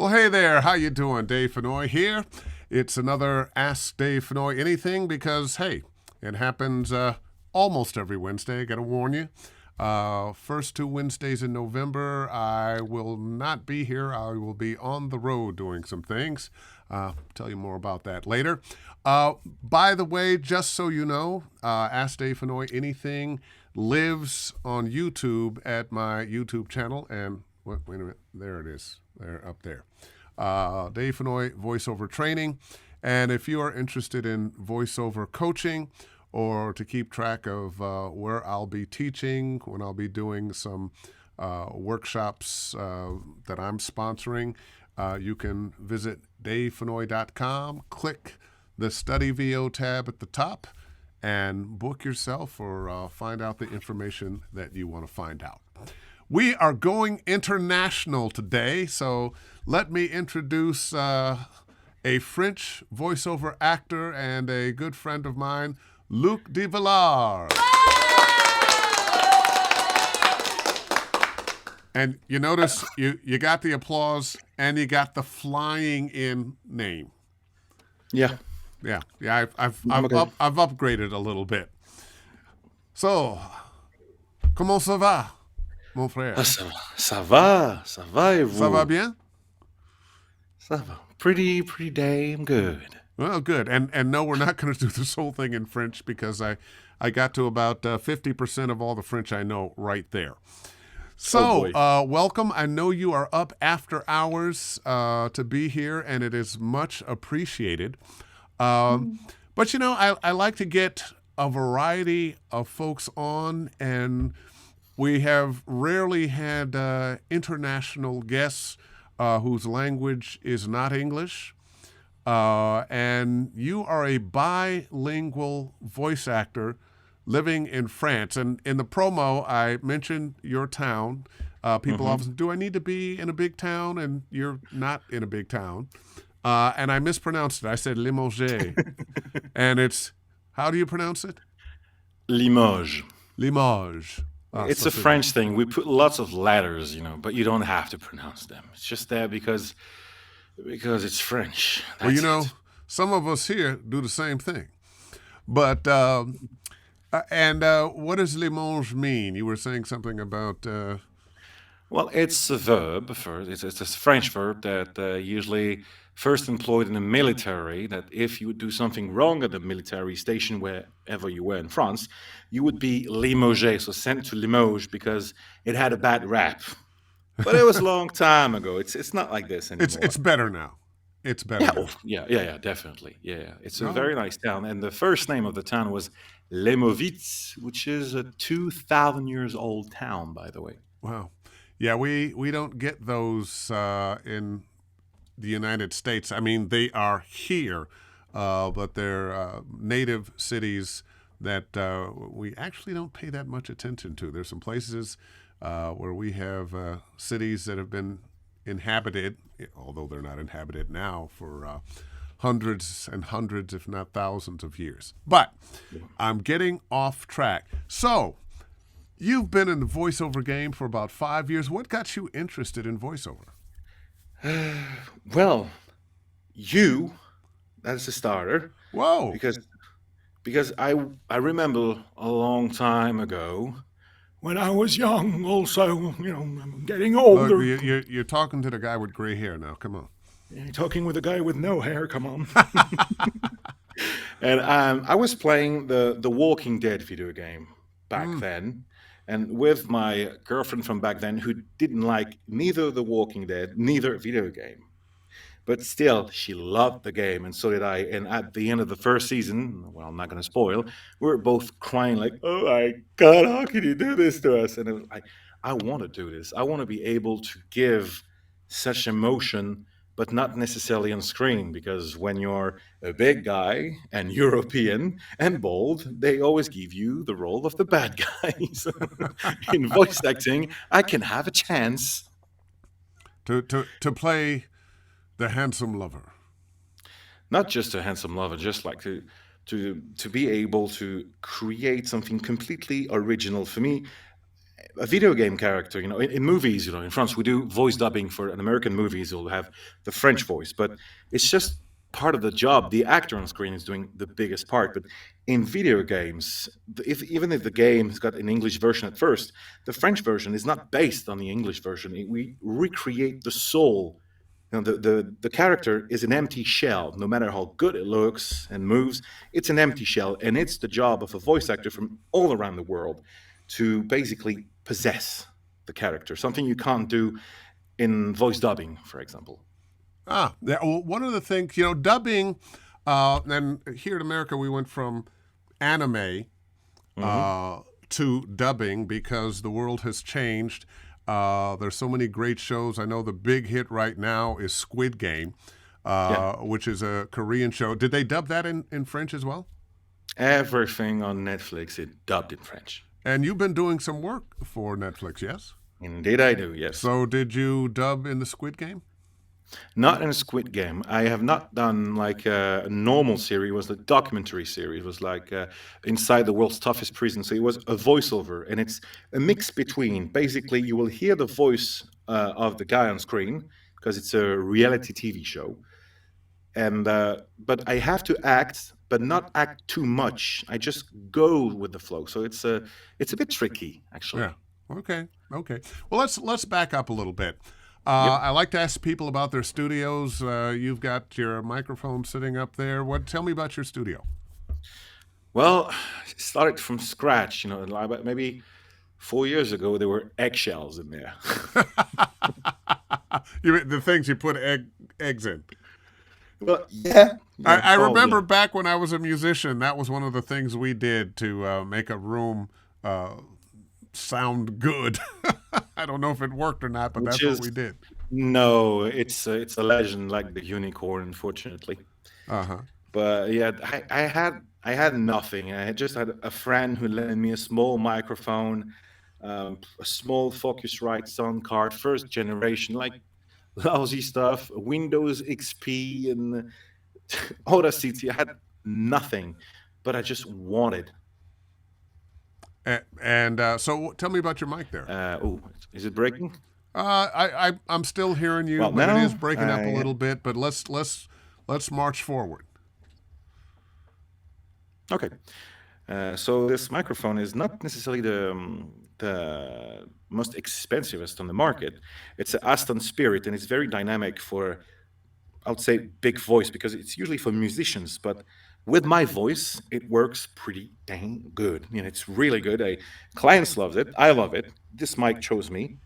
Well, hey there. How you doing? Dave Fennoy here. It's another Ask Dave Fennoy Anything because, hey, it happens almost every Wednesday. I got to warn you. First 2 Wednesdays in November, I will not be here. I will be on the road doing some things. Tell you more about that later. By the way, just so you know, Ask Dave Fennoy Anything lives on YouTube at my YouTube channel. And wait a minute. There it is. There, up there. Dave Fennoy Voiceover Training. And if you are interested in voiceover coaching or to keep track of where I'll be teaching, when I'll be doing some workshops that I'm sponsoring, you can visit davefennoy.com, click the Study VO tab at the top, and book yourself or find out the information that you want to find out. We are going international today, so let me introduce a French voiceover actor and a good friend of mine, Luc de Villars. And you notice you got the applause and you got the flying in name. Yeah. I've upgraded a little bit. So, comment ça va, mon frère? Ça va, et vous? Ça va bien? Ça va. Pretty damn good. Well, good. And no, we're not going to do this whole thing in French because I got to about 50% of all the French I know right there. So, welcome. I know you are up after hours to be here, and it is much appreciated. But, you know, I like to get a variety of folks on, and we have rarely had international guests whose language is not English. And you are a bilingual voice actor living in France. And in the promo, I mentioned your town. People often say, do I need to be in a big town? And you're not in a big town. And I mispronounced it. I said Limoges. And it's, how do you pronounce it? Limoges. Limoges. It's a French thing. We put lots of letters, but you don't have to pronounce them. It's just there because it's French. That's some of us here do the same thing. But, what does Limoges mean? You were saying something about... Well, it's a verb. It's a French verb that usually first employed in the military, that if you would do something wrong at the military station wherever you were in France, you would be limogé, so sent to Limoges because it had a bad rap. But it was a long time ago. It's not like this anymore. It's better now. It's better now. Yeah, definitely. Yeah. It's a very nice town. And the first name of the town was Lemovitz, which is a 2,000 years old town, by the way. Wow. Yeah, we don't get those in the United States. I mean, they are here, but they're native cities that we actually don't pay that much attention to. There's some places where we have cities that have been inhabited, although they're not inhabited now, for hundreds and hundreds, if not thousands of years. But I'm getting off track. So, you've been in the voiceover game for about 5 years. What got you interested in voiceover? Well, that's a starter. Whoa. Because I remember a long time ago when I was young also, I'm getting older. Look, you're talking to the guy with gray hair now. Come on. You're talking with a guy with no hair. Come on. And I was playing the Walking Dead video game back then. And with my girlfriend from back then, who didn't like neither The Walking Dead, neither video game. But still, she loved the game, and so did I. And at the end of the first season, well, I'm not going to spoil, we were both crying like, oh my God, how can you do this to us? And it was like, I want to do this. I want to be able to give such emotion, but not necessarily on screen, because when you're a big guy and European and bold, they always give you the role of the bad guys. In voice acting, I can have a chance to play the handsome lover. Not just a handsome lover, just like to be able to create something completely original. For me, a video game character, in movies, in France, we do voice dubbing for an American movies. We'll have the French voice, but it's just part of the job. The actor on screen is doing the biggest part. But in video games, even if the game has got an English version at first, the French version is not based on the English version. We recreate the soul. The character is an empty shell. No matter how good it looks and moves, it's an empty shell. And it's the job of a voice actor from all around the world to basically possess the character, something you can't do in voice dubbing, for example. Yeah, well, one of the things, dubbing, and here in America, we went from anime to dubbing because the world has changed. There's so many great shows. I know the big hit right now is Squid Game, which is a Korean show. Did they dub that in French as well? Everything on Netflix is dubbed in French. And you've been doing some work for Netflix, yes? Indeed I do, yes. So did you dub in the Squid Game? Not in a Squid Game. I have not done like a normal series. It was a documentary series. It was like Inside the World's Toughest Prison. So it was a voiceover, and it's a mix between. Basically, you will hear the voice of the guy on screen because it's a reality TV show, and but I have to act, but not act too much. I just go with the flow. So it's a bit tricky, actually. Yeah. Okay. Well, let's back up a little bit. Yep. I like to ask people about their studios. You've got your microphone sitting up there. Tell me about your studio. Well, it started from scratch. Like maybe 4 years ago, there were eggshells in there. The things you put eggs in. Well, yeah. I remember back when I was a musician, that was one of the things we did to make a room sound good. I don't know if it worked or not, but that's what we did. No, it's a legend like the unicorn, unfortunately. But yeah, I had nothing. I just had a friend who lent me a small microphone, a small Focusrite sound card, first generation, like lousy stuff, Windows XP and Audacity. I had nothing, but I just wanted. And so tell me about your mic there. Is it breaking? I'm still hearing you, but it is breaking up a little bit. But let's march forward. Okay. So this microphone is not necessarily the most expensivest on the market. It's an Aston Spirit, and it's very dynamic for, I would say, big voice, because it's usually for musicians. But with my voice, it works pretty dang good. It's really good. Clients love it. I love it. This mic chose me.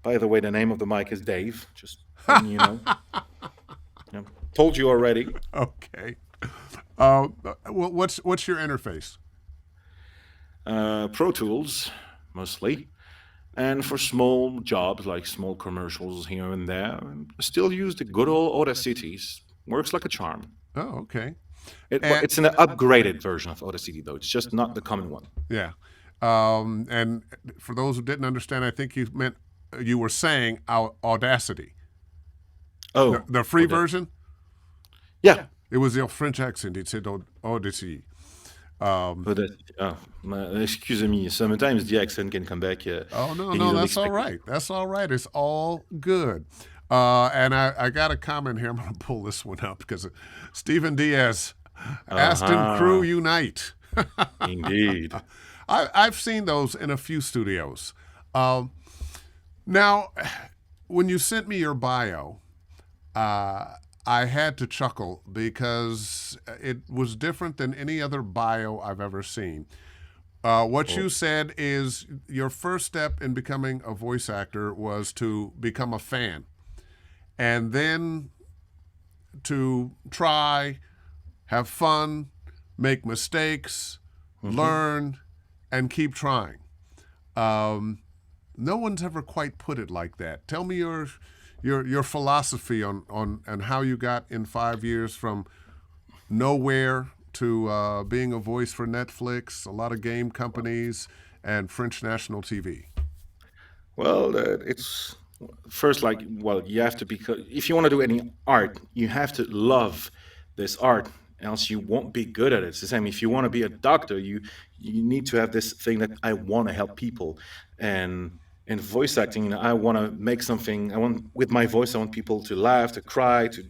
By the way, the name of the mic is Dave. Just you know. Told you already. Okay. Well, what's your interface? Pro Tools, mostly. And for small jobs, like small commercials here and there, I still use the good old Audacity. Works like a charm. Oh, okay. It's an upgraded version of Audacity, though. It's just not the common one. Yeah. And for those who didn't understand, I think you were saying Audacity. Oh. The free version? Yeah. It was the French accent. It said Odyssey. Excuse me. Sometimes the accent can come back. No, that's all right. That's all right. It's all good. And I got a comment here. I'm going to pull this one up because Stephen Diaz, Aston Crew Unite. Indeed. I've seen those in a few studios. Now, when you sent me your bio, I had to chuckle because it was different than any other bio I've ever seen. What you said is your first step in becoming a voice actor was to become a fan, and then to try, have fun, make mistakes, learn, and keep trying. No one's ever quite put it like that. Tell me your philosophy on how you got in 5 years from nowhere to being a voice for Netflix, a lot of game companies, and French national TV. Well, it's first you have to if you want to do any art, you have to love this art. else you won't be good at it. It's the same. If you want to be a doctor, you need to have this thing that I want to help people, and in voice acting, I want to make something. I want with my voice, I want people to laugh, to cry, to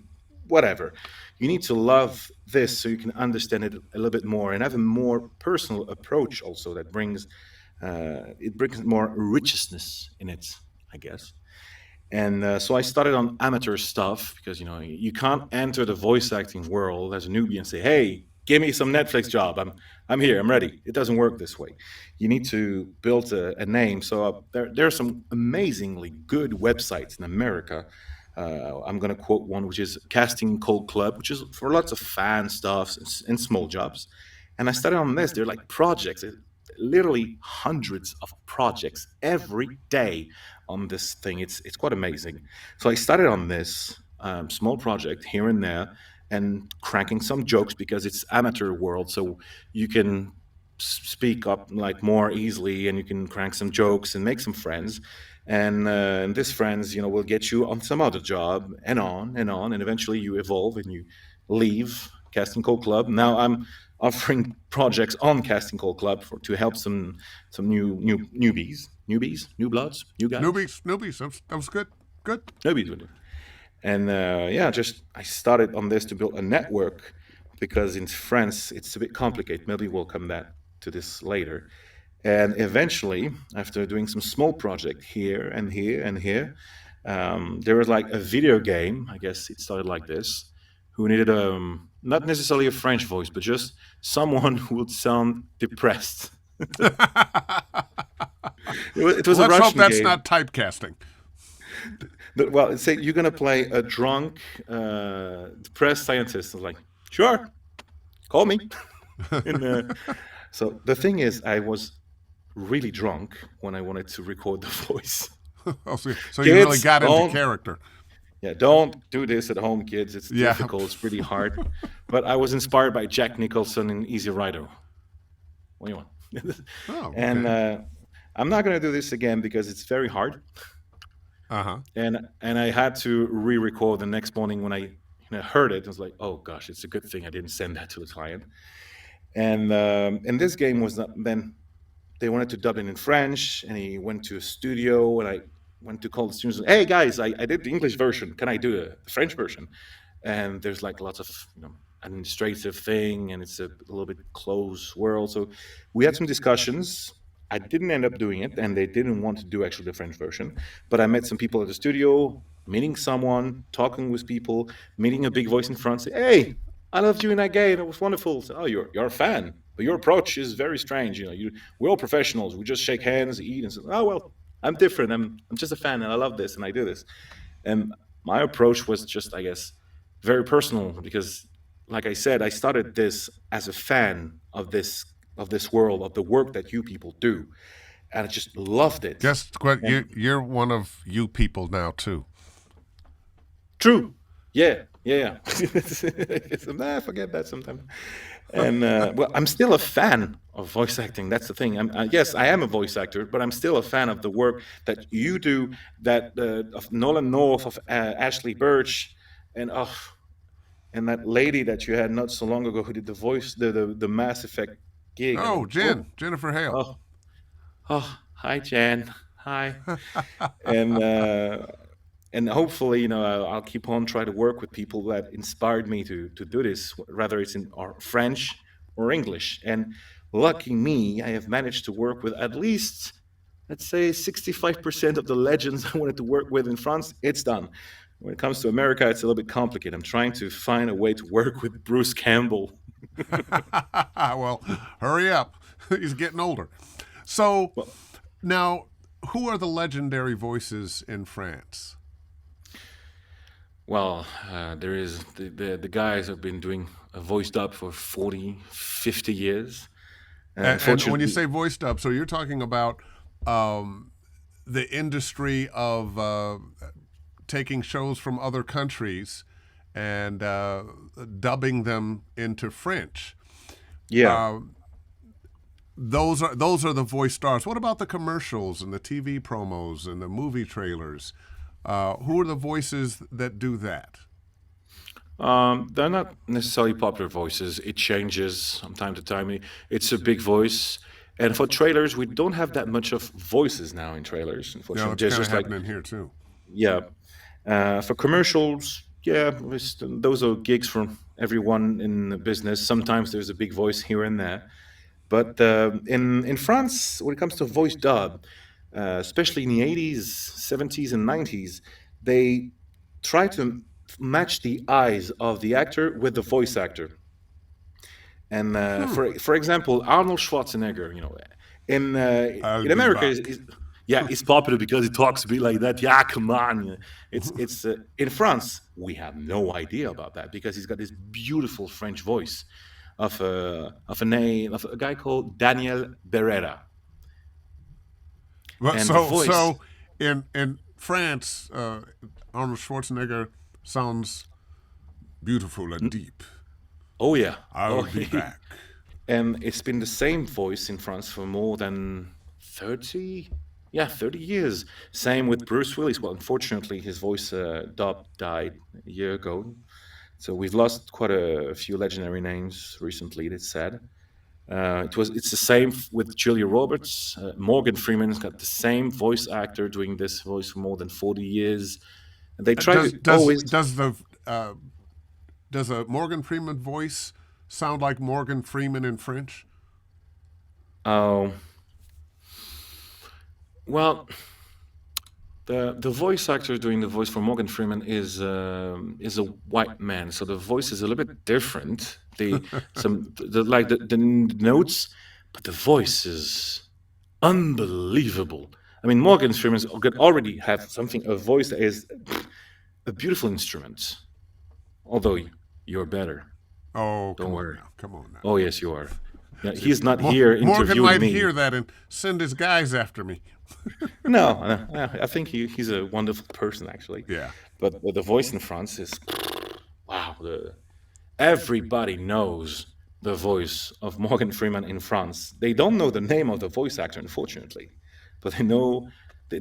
whatever. You need to love this so you can understand it a little bit more and have a more personal approach. Also, that brings it brings more richness in it, I guess. And so I started on amateur stuff because you can't enter the voice acting world as a newbie and say, "Hey, give me some Netflix job. I'm here. I'm ready." It doesn't work this way. You need to build a name. So there are some amazingly good websites in America. I'm going to quote one, which is Casting Call Club, which is for lots of fan stuff and small jobs. And I started on this. They're like projects, literally hundreds of projects every day on this thing. It's quite amazing. So I started on this small project here and there, and cranking some jokes because it's amateur world, so you can speak up like more easily, and you can crank some jokes and make some friends, and these friends, will get you on some other job, and on and on, and eventually you evolve and you leave Casting Call Club. Now I'm offering projects on Casting Call Club to help some newbies, new bloods, new guys, Newbies. That was good. Good. newbies. And yeah, just I started on this to build a network because in France it's a bit complicated. Maybe we'll come back to this later. And eventually, after doing some small project here and here and here, there was like a video game. I guess it started like this. Who needed not necessarily a French voice, but just someone who would sound depressed. It was a Let's hope Russian that's game. not typecasting. Well, say you're gonna play a drunk, depressed scientist. I was like, sure, call me. and, so the thing is, I was really drunk when I wanted to record the voice. So you really Kids, got into don't character. yeah, don't do this at home, kids. It's Yeah. difficult. It's pretty hard. But I was inspired by Jack Nicholson in Easy Rider. What do you want? Oh, And okay. I'm not gonna do this again because it's very hard. Uh-huh. And I had to re-record the next morning when I heard it. I was like, oh gosh, it's a good thing I didn't send that to the client. And this game was not, then they wanted to dub it in French, and he went to a studio, and I went to call the students. Hey guys, I did the English version. Can I do the French version? And there's like lots of administrative thing, and it's a little bit closed world. So we had some discussions. I didn't end up doing it, and they didn't want to do actually the French version. But I met some people at the studio, meeting someone, talking with people, meeting a big voice in France. Say, hey, I loved you in that game. It was wonderful. So, oh, you're a fan, but your approach is very strange. We're all professionals. We just shake hands, eat, and say, oh well, I'm different. I'm just a fan, and I love this, and I do this. And my approach was just, I guess, very personal because, like I said, I started this as a fan of this world, of the work that you people do, and I just loved it. Just quite, And you're one of you people now too. true, yeah. Nah, I forget that sometimes. And well, I'm still a fan of voice acting. That's the thing. Yes, I am a voice actor, but I'm still a fan of the work that you do. That of Nolan North, of Ashley Birch, and and that lady that you had not so long ago who did the voice, the Mass Effect gig. Oh, Jennifer Hale. Oh, hi Jan, hi. And hopefully, I'll keep on trying to work with people that inspired me to do this, whether it's in or French or English. And lucky me, I have managed to work with at least, let's say, 65% of the legends I wanted to work with in France. It's done. When it comes to America, it's a little bit complicated. I'm trying to find a way to work with Bruce Campbell. Well, hurry up. He's getting older. So Well, now, who are the legendary voices in France? Well, there is the guys have been doing a voice dub for 40, 50 years. And when you Unfortunately, say voiced up, so you're talking about the industry of taking shows from other countries and dubbing them into French. yeah. Uh, those are the voice stars. What about the commercials and the TV promos and the movie trailers? Who are the voices that do that? They're not necessarily popular voices. It changes from time to time. It's a big voice. And for trailers, we don't have that much of voices now in trailers, No, unfortunately. it's There's kind of just like, happening here too. yeah. For commercials, yeah, those are gigs for everyone in the business. Sometimes there's a big voice here and there. But in France, when it comes to voice dub, especially in the 80s, 70s, and 90s, they try to match the eyes of the actor with the voice actor. And for example, Arnold Schwarzenegger, I'll in be America, back. yeah, he's popular because he talks a bit like that. Yeah, come on. It's in France we have no idea about that because he's got this beautiful French voice of a guy called Daniel Beretta, But and the voice. so in France, Arnold Schwarzenegger sounds beautiful and deep. Oh yeah, I'll oh, be back. and it's been the same voice in France for more than 30, yeah, 30 years. Same with Bruce Willis. Well, unfortunately, his voice dub died a year ago, so we've lost quite a few legendary names recently. It's sad. It's the same with Julia Roberts. Morgan Freeman's got the same voice actor doing this voice for more than 40 years. And they try Does to always. uh, does a Morgan Freeman voice sound like Morgan Freeman in French? Oh, well, the voice actor doing the voice for Morgan Freeman is a white man, so the voice is a little bit different. The notes, but the voice is unbelievable. I mean, Morgan Freeman could already have something, a voice that is a beautiful instrument. Although you're better, Oh, don't come on worry. now, come on now. Oh yes, you are. Yeah, See, he's not here Morgan interviewing might me. hear that and send his guys after me. No, I think he's a wonderful person actually. Yeah. But the voice in France is wow. Everybody knows the voice of Morgan Freeman in France. They don't know the name of the voice actor, unfortunately, but they know they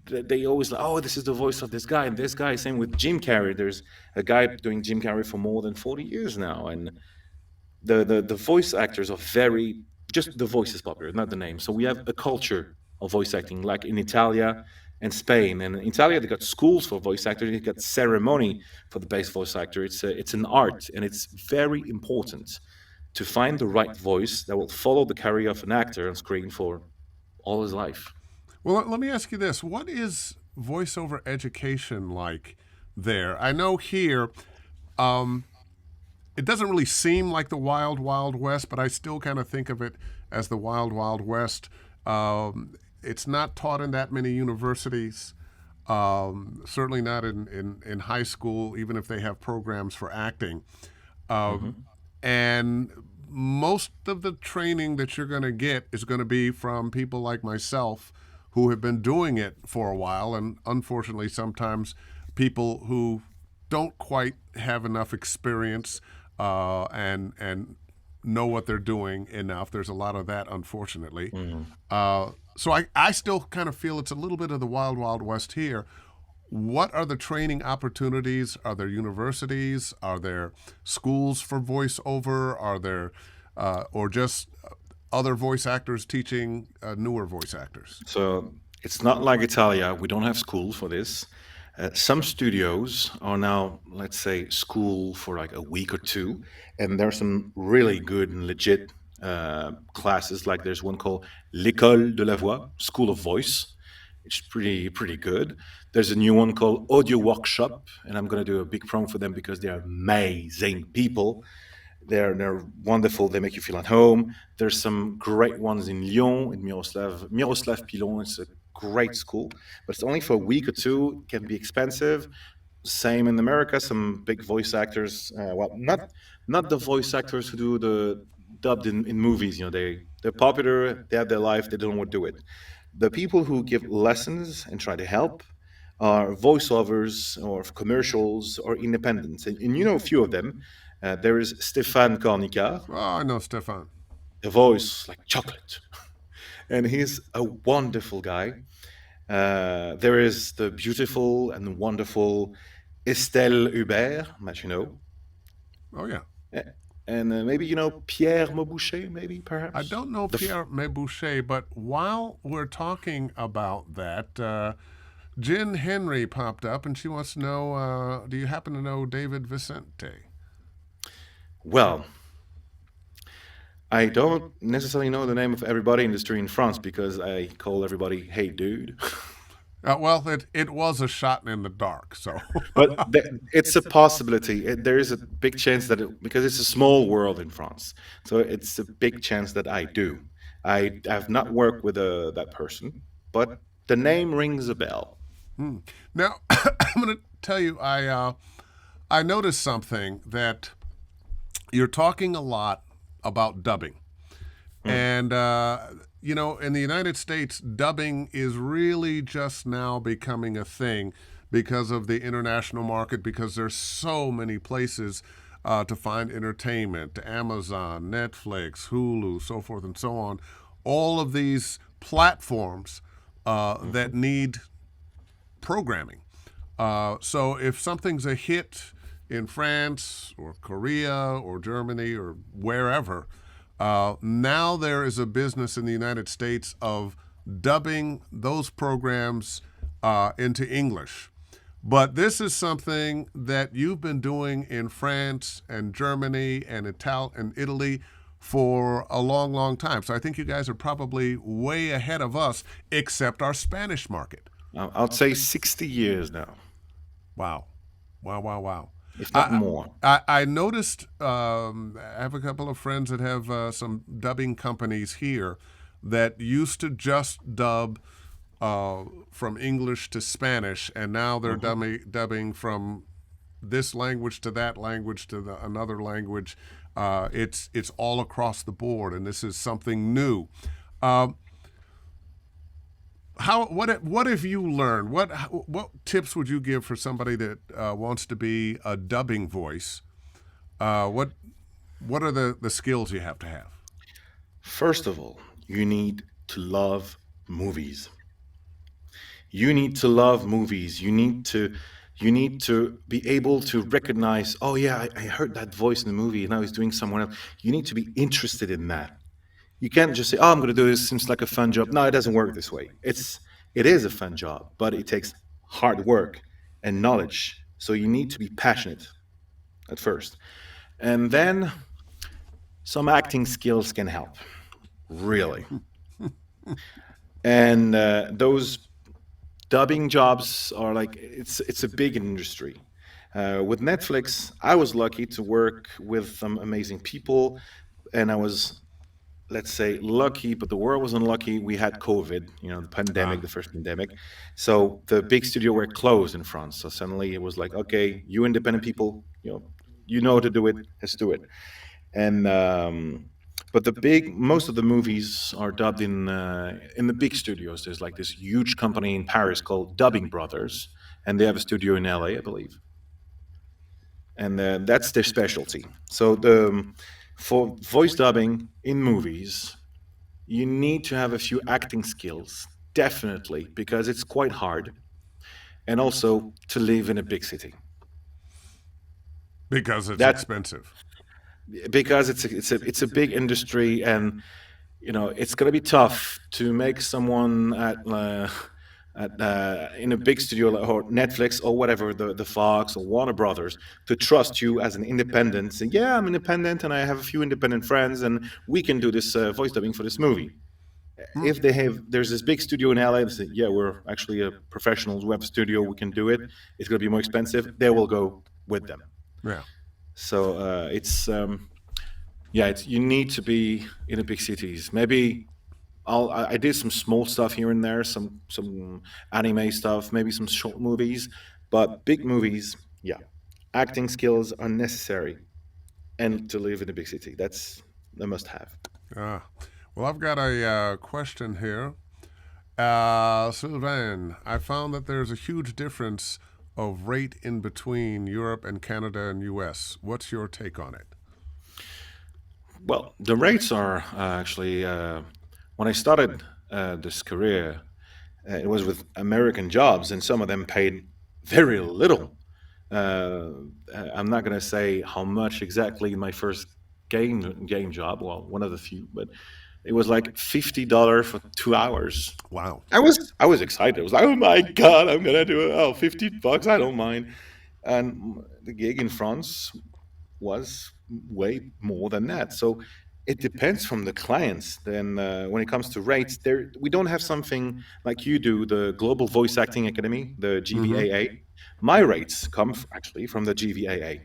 they, they always like, oh, this is the voice of this guy and this guy. Same with Jim Carrey. There's a guy doing Jim Carrey for more than 40 years now, and the voice actors are very just the voice is popular, not the name. So we have a culture of voice acting, like in Italia and Spain. And in Italia, they got schools for voice actors. They got ceremony for the best voice actor. It's an art, and it's very important to find the right voice that will follow the career of an actor on screen for all his life. Well, let me ask you this: what is voiceover education like there? I know here, it doesn't really seem like the wild, wild west, but I still kind of think of it as the wild, wild west. It's not taught in that many universities. Certainly not in high school, even if they have programs for acting. Hmm. And most of the training that you're going to get is going to be from people like myself who have been doing it for a while. And unfortunately, sometimes people who don't quite have enough experience and know what they're doing enough. There's a lot of that, unfortunately. Mm. So I still kind of feel it's a little bit of the wild, wild west here. What are the training opportunities? Are there universities? Are there schools for voiceover? Are there, or just other voice actors teaching newer voice actors? So it's not like Italia. We don't have schools for this. Some studios are now, let's say, school for like a week or two, and there's some really good and legit classes. Like there's one called l'École de la Voix, School of Voice. It's pretty good. There's a new one called Audio Workshop, and I'm gonna do a big promo for them because they're amazing people. They're wonderful. They make you feel at home. There's some great ones in Lyon, in Miroslav Pilon. It's a great school, but it's only for a week or two. It can be expensive. Same in America. Some big voice actors. Well, not the voice actors who do the dubbed in movies. They're popular. They have their life. They don't want to do it. The people who give lessons and try to help are voiceovers or commercials or independents, and you know a few of them. There is Stéphane Cornicard, Oh, I know Stefan. a voice like chocolate, and he's a wonderful guy. There is the beautiful and wonderful Estelle Hubert, as you know. Oh yeah. A- And maybe you know Pierre Maubousset, maybe I perhaps. don't know The f- Pierre Meboucher, but while we're talking about that, Jen Henry popped up and she wants to know, do you happen to know David Vicente? well, I don't necessarily know the name of everybody in the street in France because I call everybody "Hey, dude." Well, it was a shot in the dark, so. But it's a possibility. There is a big chance that because it's a small world in France, so it's a big chance that I do. I have not worked with that person, but the name rings a bell. Hmm. Now, I'm going to tell you, I noticed something that you're talking a lot about dubbing. Mm. And, in the United States, dubbing is really just now becoming a thing because of the international market, because there's so many places to find entertainment: Amazon, Netflix, Hulu, so forth and so on. All of these platforms that Mhm. need programming. So if something's a hit in France or Korea or Germany or wherever, now there is a business in the United States of dubbing those programs into English. But this is something that you've been doing in France and Germany and Italy for a long, long time. So I think you guys are probably way ahead of us, except our Spanish market. I'd say 60 years now, Wow. Wow, wow, wow. if not I, more. I noticed, I have a couple of friends that have some dubbing companies here that used to just dub from English to Spanish, and now they're Mhm. dubbing from this language to that language to another language. It's all across the board, and this is something new. Um, what have you learned? What tips would you give for somebody that wants to be a dubbing voice? What are the skills you have to have? First of all, you need to love movies. You need to love movies. You need to be able to recognize, oh yeah, I heard that voice in the movie and now he's doing someone else. You need to be interested in that. You can't just say, oh, I'm going to do this, seems like a fun job. No, it doesn't work this way. It is a fun job, but it takes hard work and knowledge. So you need to be passionate at first. And then some acting skills can help, really. And those dubbing jobs are like it's a big industry. With Netflix, I was lucky to work with some amazing people, and I was, let's say, lucky, but the world was unlucky. We had COVID, the pandemic, Ah, the first pandemic. So the big studio were closed in France. So suddenly it was like, okay, you independent people, you know how to do it, let's do it. And but most of the movies are dubbed in the big studios. There's like this huge company in Paris called Dubbing Brothers, and they have a studio in LA, I believe, and that's their specialty. So for voice dubbing in movies, you need to have a few acting skills, definitely, because it's quite hard, and also to live in a big city. because it's That expensive. because it's a big industry, and it's going to be tough to make someone in a big studio or Netflix or whatever, the Fox or Warner Brothers, to trust you as an independent. Say, yeah, I'm independent and I have a few independent friends, and we can do this voice dubbing for this movie. Hmm. If there's this big studio in LA, they say, yeah, we're actually a professionals web studio, we can do it. It's going to be more expensive. They will go with them. Yeah. So yeah, you need to be in the big cities. Maybe I did some small stuff here and there, some anime stuff, maybe some short movies, but big movies, yeah, acting skills are necessary, and to live in a big city, that's a must-have. Uh, well, I've got a question here. Sylvain, I found that there's a huge difference of rate in between Europe and Canada and US. What's your take on it? Well, the rates are actually when I started this career, it was with American jobs, and some of them paid very little. Uh, I'm not going to say how much exactly in my first game job. Well, one of the few, but it was like $50 for 2 hours. Wow. I was excited. I was like, oh my god, I'm gonna do it. Oh, $50, I don't mind. And the gig in France was way more than that. So it depends from the clients. Then when it comes to rates, there we don't have something like you do, the Global Voice Acting Academy, the Mm-hmm. GVAA. My rates come actually from the GVAA.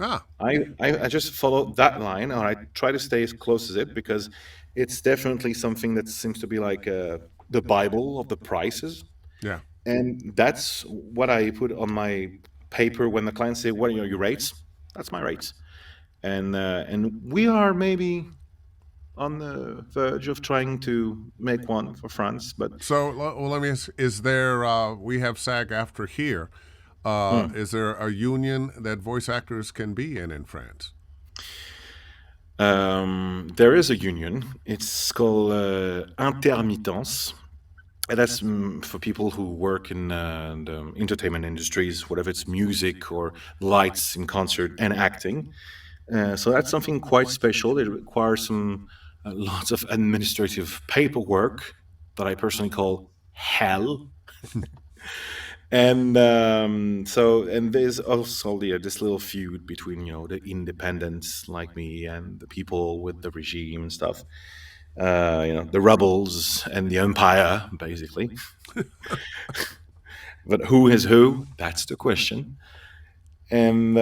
Ah. I just follow that line, or I try to stay as close as it, because it's definitely something that seems to be like the Bible of the prices. Yeah. And that's what I put on my paper when the clients say, "What are your rates?" That's my rates. And we are maybe on the verge of trying to make one for France, but So, well, let me ask, is there, we have SAG after here. mm, Is there a union that voice actors can be in France? there is a union. It's called Intermittence. And that's for people who work in the entertainment industries, whatever it's music or lights in concert and acting. So that's something quite special. It requires some lots of administrative paperwork that I personally call hell. And there's also this little feud between the independents like me and the people with the regime and stuff. The rebels and the empire, basically. But who is who? That's the question. And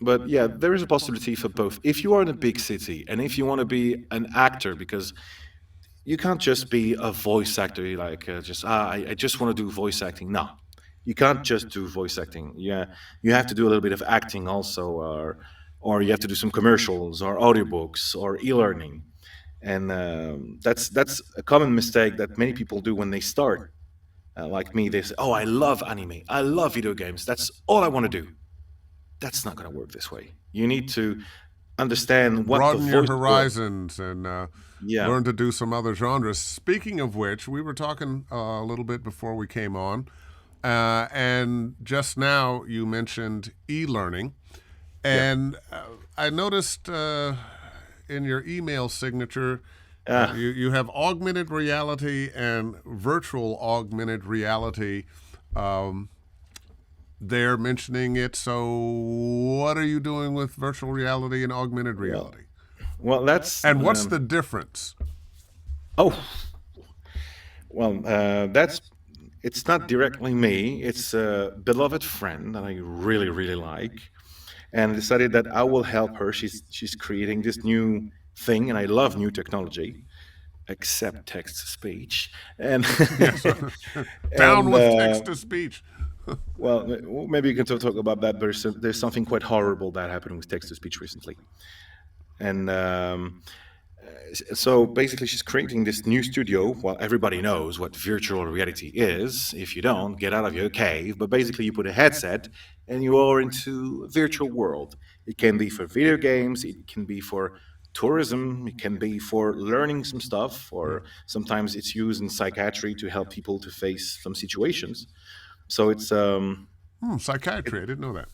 but yeah, there is a possibility for both. If you are in a big city and if you want to be an actor, because you can't just be a voice actor, like I just want to do voice acting. No, you can't just do voice acting. Yeah, you have to do a little bit of acting also, or you have to do some commercials or audiobooks or e-learning. And that's a common mistake that many people do when they start. Like me, they say, "Oh, I love anime. I love video games. That's all I want to do." That's not going to work this way. You need to understand what the Broaden your voice world. horizons and Yeah, learn to do some other genres. Speaking of which, we were talking a little bit before we came on, and just now you mentioned e-learning, yeah. and I noticed in your email signature. Ah, You have augmented reality and virtual augmented reality. Um, they're mentioning it. So, what are you doing with virtual reality and augmented well, reality? well, that's And what's the difference? oh, well, that's it's not directly me. It's a beloved friend that I really, really like, and decided that I will help her. She's creating this new thing, and I love new technology, except text to speech, and Yes, down and with text to speech. well, maybe you can talk about that. But there's something quite horrible that happened with text to speech recently, and so basically she's creating this new studio. Well, everybody knows what virtual reality is. If you don't, get out of your cave. But basically you put a headset and you are into a virtual world. It can be for video games, it can be for tourism, it can be for learning some stuff, or sometimes it's used in psychiatry to help people to face some situations. So it's Psychiatry. I didn't know that.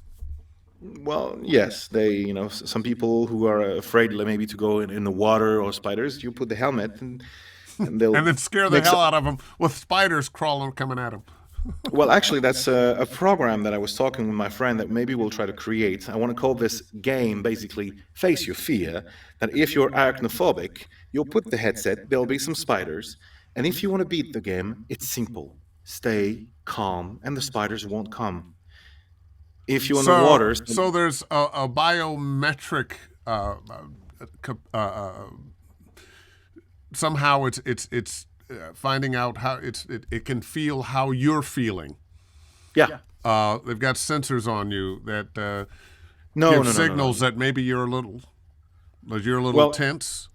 well, yes, some people who are afraid maybe to go in the water or spiders, you put the helmet, and they'll And then scare the make hell some. out of them with spiders crawling coming at them. Well, actually, that's a program that I was talking with my friend that maybe we'll try to create. I want to call this game basically Face Your Fear. That if you're arachnophobic, you'll put the headset, there'll be some spiders. And if you want to beat the game, it's simple. Stay calm, and the spiders won't come. If you're in the So, water, so there's a biometric. Somehow it's finding out how it can feel how you're feeling. yeah. They've got sensors on you that No, give no, no, no, signals no. that maybe you're a little Well, tense.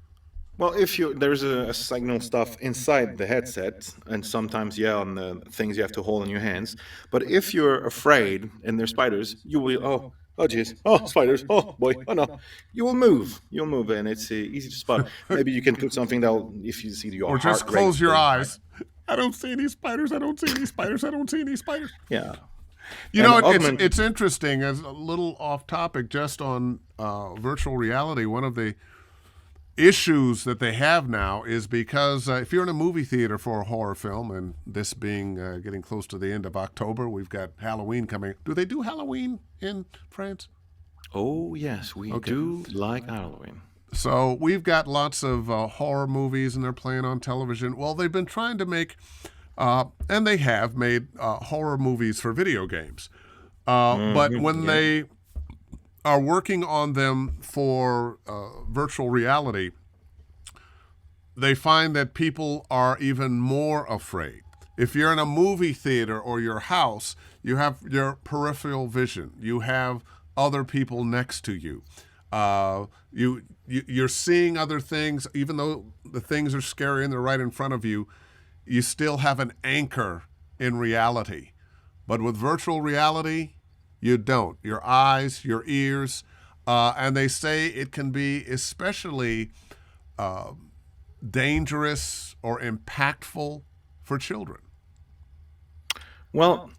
Well, if you there's a signal stuff inside the headset, and sometimes yeah, on the things you have to hold in your hands. But if you're afraid and there's spiders, you will oh jeez, oh spiders, oh boy, oh no, you'll move, and it's easy to spot. Maybe you can put something that if you see your Or heart just rate close your going high. eyes. I don't see any spiders. I don't see any spiders. I don't see any spiders. Yeah, You And know, augmented. it's interesting. As a little off topic, just on virtual reality, one of the issues that they have now is because if you're in a movie theater for a horror film, and this being getting close to the end of October, we've got Halloween coming. Do they do Halloween in France? Oh yes, we Okay. do like Halloween. So we've got lots of horror movies, and they're playing on television. Well, they've been trying to make, and they have made horror movies for video games. But when Yeah. they are working on them for virtual reality, they find that people are even more afraid. If you're in a movie theater or your house, you have your peripheral vision. You have other people next to you. You're seeing other things, even though the things are scary and they're right in front of you. You still have an anchor in reality. But with virtual reality, you don't. Your eyes, your ears, and they say it can be especially dangerous or impactful for children. Well,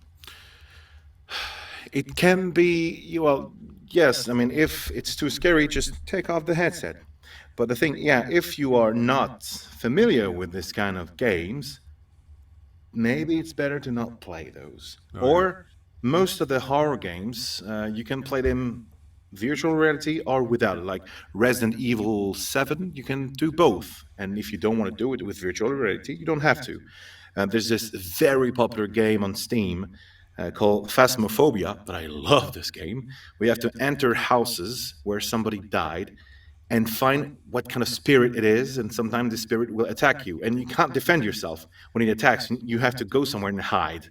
it can be. Well, yes. I mean, if it's too scary, just take off the headset. But the thing, yeah, if you are not familiar with this kind of games, maybe it's better to not play those. Oh yeah. Or most of the horror games, you can play them virtual reality or without it. Like Resident Evil 7, you can do both. And if you don't want to do it with virtual reality, you don't have to. There's this very popular game on Steam called Phasmophobia, but I love this game. We have to enter houses where somebody died and find what kind of spirit it is, and sometimes the spirit will attack you, and you can't defend yourself when it attacks. You have to go somewhere and hide.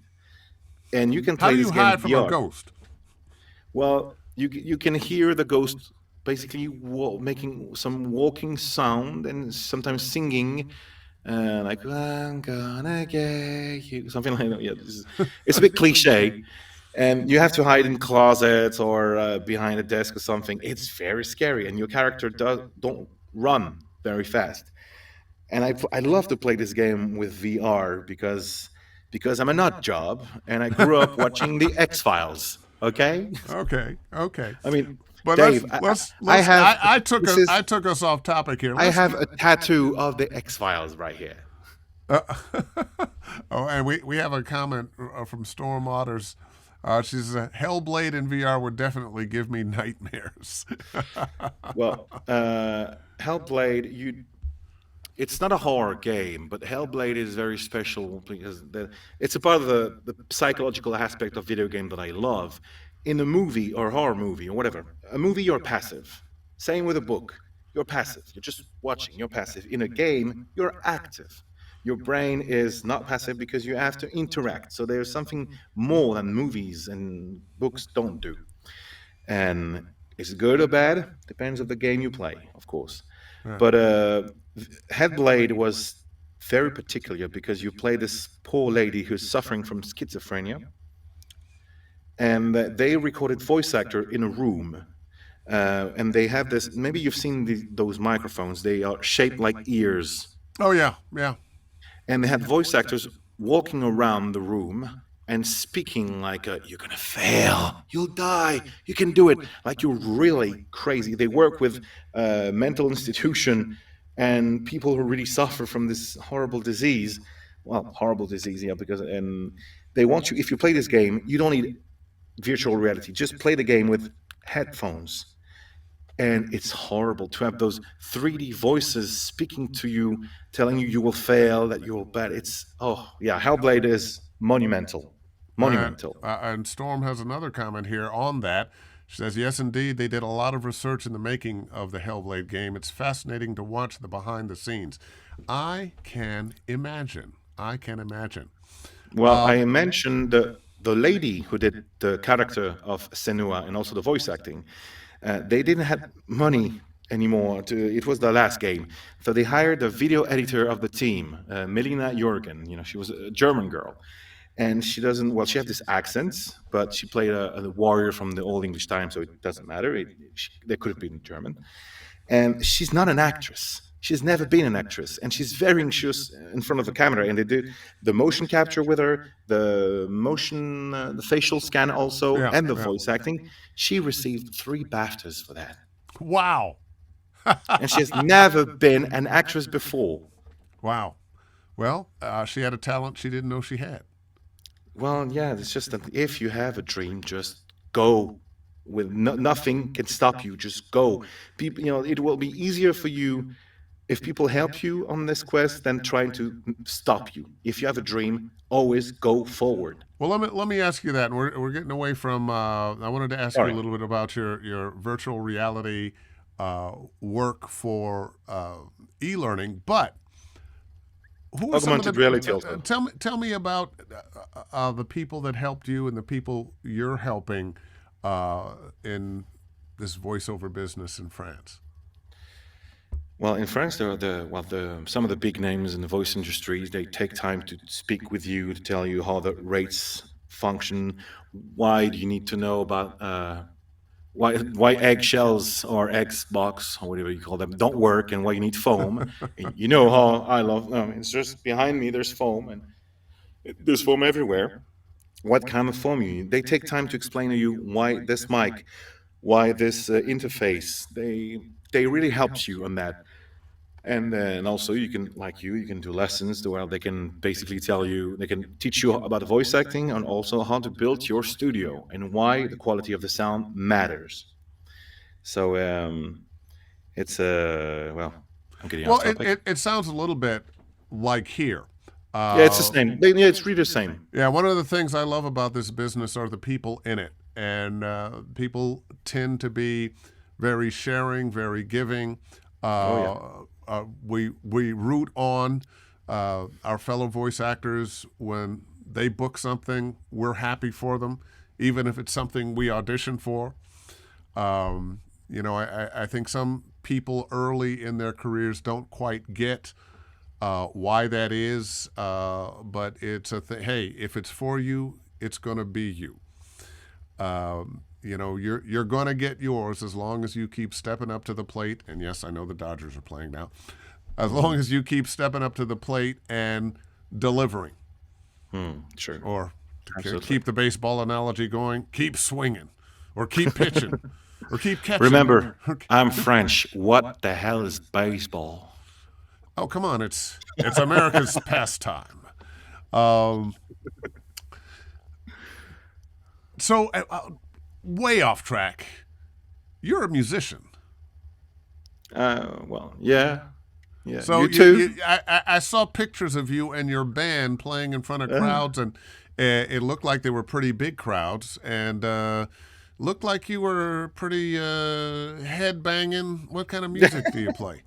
And you can How play do this you game in hide from a VR. ghost? Well, you can hear the ghost basically making some walking sound and sometimes singing, like "I'm gonna get you," something like that. Yeah, it's a bit cliche, and you have to hide in closets or behind a desk or something. It's very scary, and your character don't run very fast. And I love to play this game with VR because I'm a nut job and I grew up watching the X Files. Okay, Okay, okay. I mean, But Dave, I have this is I took us off topic here. I Let's have a tattoo of the X Files right here. uh, oh, and we have a comment from Storm Otters. She says, "Hellblade in VR would definitely give me nightmares." Well, Hellblade, it's not a horror game, but Hellblade is very special because it's a part of the psychological aspect of video game that I love. In a movie or horror movie or whatever, a movie you're passive. Same with a book, you're passive. You're just watching. You're passive. In a game, you're active. Your brain is not passive because you have to interact. So there's something more than movies and books don't do. And is it good or bad? Depends on the game you play, of course. Yeah. But Headblade was very particular because you play this poor lady who's suffering from schizophrenia, and they recorded voice actor in a room. And they have this. Maybe you've seen those microphones. They are shaped like ears, Oh yeah, yeah. and they had voice actors walking around the room and speaking like you're gonna fail, you'll die, you can do it, like you're really crazy. They work with mental institution and people who really suffer from this horrible disease. Well, horrible disease, yeah, because and they want you. If you play this game, you don't need virtual reality. Just play the game with headphones, and it's horrible to have those 3D voices speaking to you, telling you you will fail, that you will bad. It's yeah, Hellblade is monumental, And, monumental. and Storm has another comment here on that. She says, "Yes, indeed, they did a lot of research in the making of the Hellblade game. It's fascinating to watch the behind the scenes. I can imagine. I can imagine." Well, I mentioned the lady who did the character of Senua and also the voice acting. They didn't have money anymore. It was the last game, so they hired the video editor of the team, Melina Jorgen. You know, she was a German girl, and she doesn't. Well, she had this accent, but she played a warrior from the old English time, so it doesn't matter. They could have been German, and she's not an actress. She's never been an actress, and she's very anxious in front of the camera. And they did the motion capture with her, the motion, the facial scan also, Yeah, and the yeah. voice acting. She received 3 BAFTAs for that, Wow. and she has never been an actress before. Wow. Well, she had a talent she didn't know she had. Well, yeah, it's just that if you have a dream, just go. With nothing can stop you. Just go. People, it will be easier for you if people help you on this quest than trying to stop you. If you have a dream, always go forward. Well, let me ask you that. And we're getting away from. I wanted to ask All you a right. little bit about your virtual reality work for e-learning, but who are some of Augmented reality also. tell me about the people that helped you and the people you're helping in this voiceover business in France. Well, in France, there are the some of the big names in the voice industry. They take time to speak with you to tell you how the rates function. Why do you need to know about why eggshells or Xbox or whatever you call them don't work, and why you need foam. And you know how I love. It's just behind me. There's foam, and there's foam everywhere. What kind of foam you need? They take time to explain to you why this mic, why this interface. They really helps you on that. And also you can, like, you can do lessons where they can basically tell you, they can teach you about voice acting and also how to build your studio and why the quality of the sound matters. So it's well, I'm getting Well, off it, topic. it, it sounds a little bit like here. Yeah, it's the same. Yeah, it's really the same. Yeah, one of the things I love about this business are the people in it. And people tend to be very sharing, very giving. Oh yeah. We root on our fellow voice actors when they book something. We're happy for them, even if it's something we audition for. I think some people early in their careers don't quite get why that is, but it's a thing. Hey, if it's for you, it's going to be you. You're going to get yours as long as you keep stepping up to the plate. And yes, I know the Dodgers are playing now. As long as you keep stepping up to the plate and delivering, Sure. or to Absolutely. keep the baseball analogy going, keep swinging, or keep pitching, or keep catching. Remember, I'm French. What the hell is baseball? Oh, come on! It's America's pastime. Um, so, way off track. You're a musician. Well, yeah. Yeah. So You too? I saw pictures of you and your band playing in front of crowds, and it looked like they were pretty big crowds, and looked like you were pretty head banging. What kind of music do you play?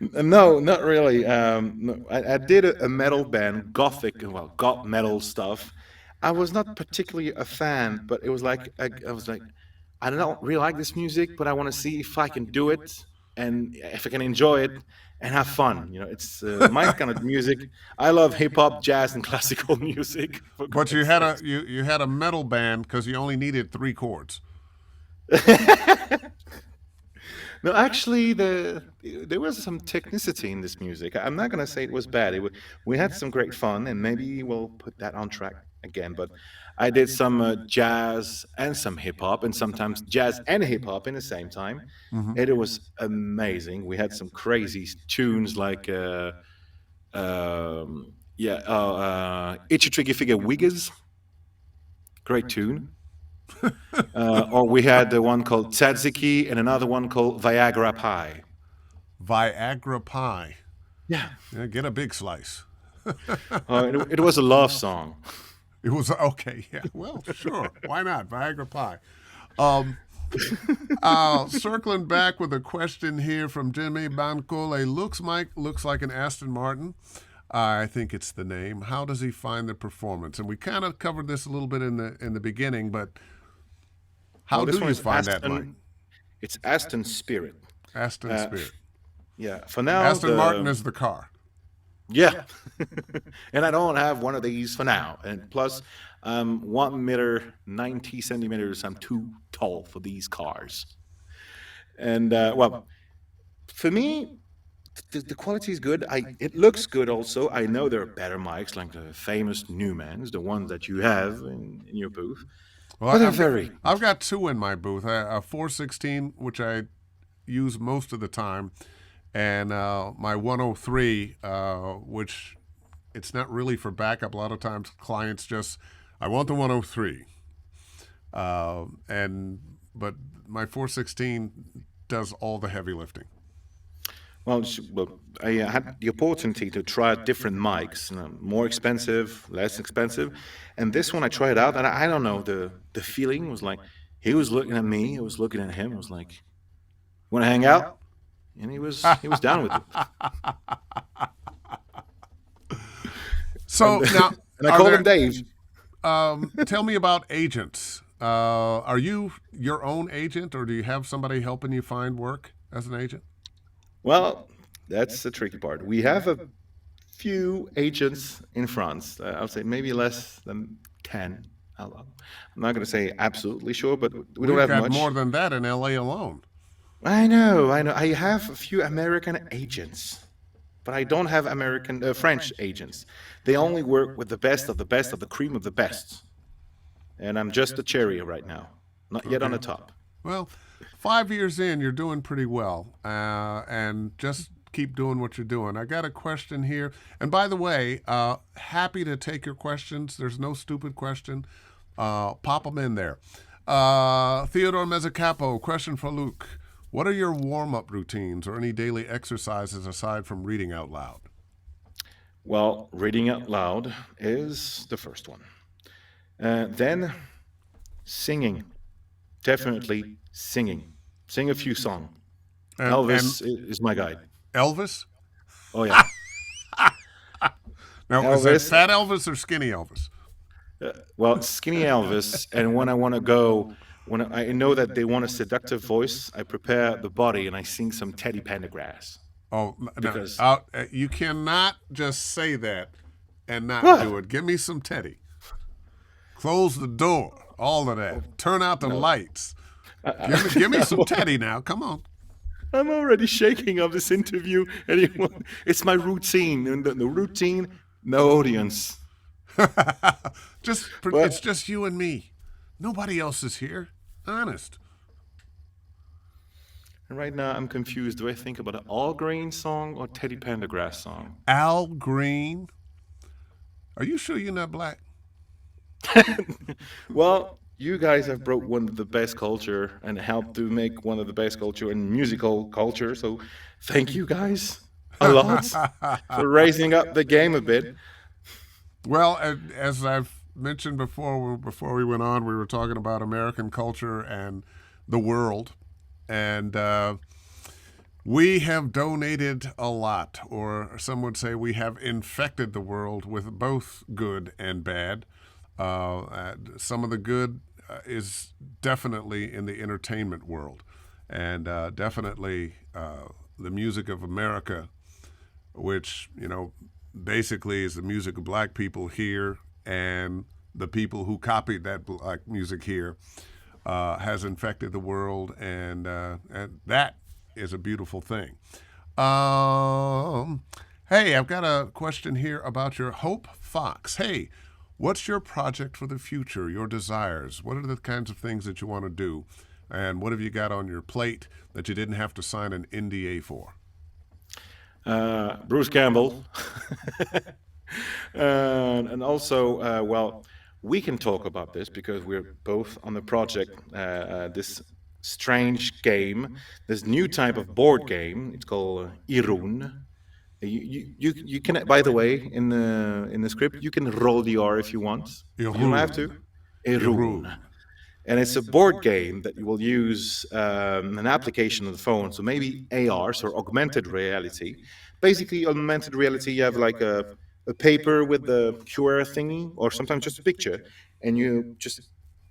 No, not really. No, I did a metal band, gothic, well, goth metal stuff. I was not particularly a fan, but it was like I was like, I don't really like this music, but I want to see if I can do it and if I can enjoy it and have fun. It's my kind of music. I love hip hop, jazz, and classical music. For But you Christ's had a sakes. you had a metal band because you only needed 3 chords. No, actually, there was some technicity in this music. I'm not gonna say it was bad. We had some great fun, and maybe we'll put that on track again. But I did some jazz and some hip hop, and sometimes jazz and hip hop in the same time, Hmm. and it was amazing. We had some crazy tunes like "Itchy Tricky Figure Wiggers," great tune. Or we had the one called Tzatziki and another one called Viagra Pie. Viagra Pie. Yeah. Yeah, get a big slice. It was a love song. It was okay. Yeah. Well, sure. Why not? Viagra Pie. Um, Circling back with a question here from Jimmy Bancole. Looks like an Aston Martin. I think it's the name. How does he find the performance? And we kind of covered this a little bit in the beginning, but how Oh, do this one you is find that mic? Aston. It's Aston Spirit. Aston Uh, Spirit. yeah. For now, Aston Martin is the car. yeah, and I don't have one of these for now. And plus, 1 meter 90 centimeters. I'm too tall for these cars. And well, for me, the quality is good. It looks good also. I know there are better mics like the famous Newmans, the ones that you have in your booth, Well, but they're very I've good. got two in my booth. A 416, which I use most of the time, and my 103, which it's not really for backup. A lot of times, clients just, I want the 103, and but my 416 does all the heavy lifting. Well, I had the opportunity to try different mics, more expensive, less expensive, and this one I tried out, and I don't know, the feeling was like he was looking at me, I was looking at him, I was like, "Want to hang out?" And he was down with it. And, So now, and I are called him there? Dave. Tell me about agents. Are you your own agent, or do you have somebody helping you find work as an agent? Well, that's the tricky part. We have a few agents in France. I would say maybe less than 10. I'm not going to say absolutely sure, but we don't We've have got more much. than that in LA alone. I know, I know. I have a few American agents, but I don't have French agents. They only work with the best of the best of the cream of the best. And I'm just the cherry right now, not yet on Okay. the top. Well, 5 years in, you're doing pretty well, and just keep doing what you're doing. I got a question here, and by the way, happy to take your questions. There's no stupid question. Pop them in there. Theodore Mezzacapo, question for Luke. What are your warm-up routines or any daily exercises aside from reading out loud? Well, reading out loud is the first one. Then singing, definitely singing. Sing a few songs. And Elvis is my guide. Elvis? Oh yeah, Now, is that Elvis. fat Elvis or skinny Elvis? Well, skinny Elvis. And when I want to go, when I know that they want a seductive voice, I prepare the body and I sing some Teddy Pendergrass Oh, no, because you cannot just say that and not what? do it. Give me some Teddy. Close the door. All of that. Turn out the No, lights. Give me I'm, some Teddy now. Come on. I'm already shaking of this interview. And it's my routine, and the routine, no audience. It's But just you and me. Nobody else is here. Honest. right now I'm confused. Do I think about an All Green song or Teddy Pendergrass song? Al Green. Are you sure you're not black? Well, you guys have brought one of the best culture and helped to make one of the best culture and musical culture. So thank you guys a lot for raising up the game a bit. Well, as I've mentioned before we went on, we were talking about American culture and the world, and we have donated a lot, or some would say we have infected the world with both good and bad. Some of the good is definitely in the entertainment world, and definitely the music of America, which basically is the music of black people here, and the people who copied that black music here has infected the world, and that is a beautiful thing. Um, hey, I've got a question here about your Hope Fox. Hey, what's your project for the future? Your desires? What are the kinds of things that you want to do? And what have you got on your plate that you didn't have to sign an NDA for? Bruce Campbell. And also, well, we can talk about this because we're both on the project. This strange game, this new type of board game. It's called Irun. You can, by the way, in the script, you can roll the R if you want. You don't have to. Irun. Irun. Irun. And it's a board game that you will use an application on the phone, so maybe AR, so augmented reality. Basically, augmented reality, you have like a paper with the QR thingy, or sometimes just a picture, and you just